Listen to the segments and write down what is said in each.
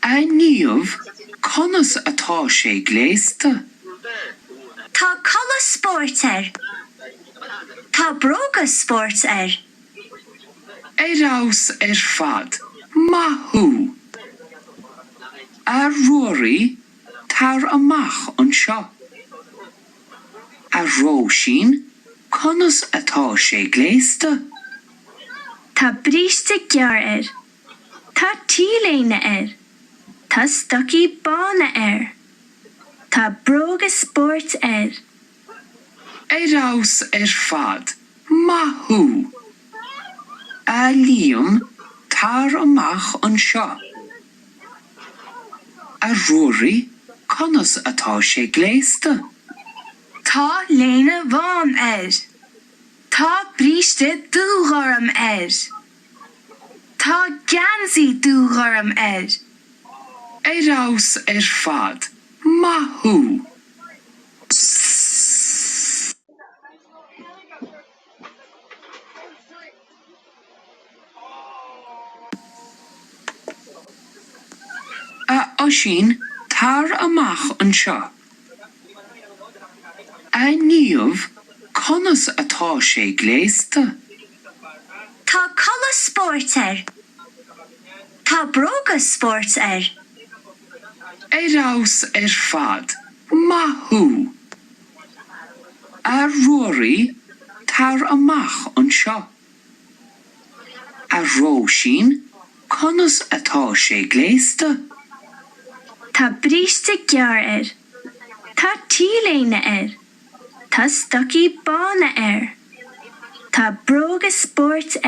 Níomh conas atá sé gléasta. Tá colas sport Tá brogas sport Raus fad, mathú. Ruairi tar amach an seo. Róisín conas atá sé gléasta. Tá bríste gear Tá tíléine Tá stocí bána Tá brogas sport Raus fad, mathú. Líam tar amach an seo. Ruairi conas atá sé gléasta. Tá léine bhán Tá bríste dúgharm Tá gansaí dúgharm Raus fad, mathú. Osín tar amach an seo. Níomh conas atá sé gléasta. Tá colas sport Tá brogas sport Raus fad, mathú. Ruairi tar amach an seo. Róisín conas atá sé gléasta. Tá bríste gear Tá tíléine Tá stocí bána Tá brogas sport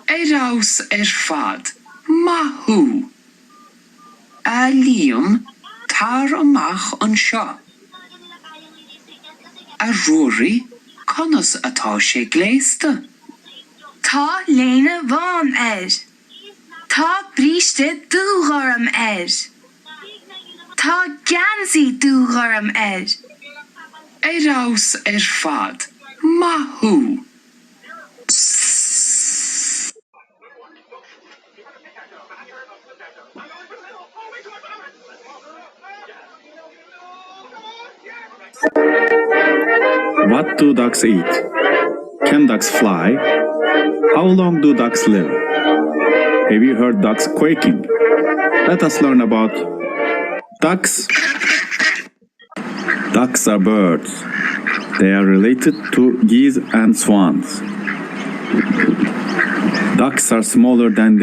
Raus fad, mathú. Líam tar amach an seo. Ruairi conas atá sé gléasta. Tá léine bhán Tá bríste dúgharm Tá gansaí dúgharm Raus fad, mathú. What do ducks eat? Can ducks fly? How long do ducks live? Have you heard ducks quaking? Let us learn about ducks. Ducks are birds. They are related to geese and swans. Ducks are smaller than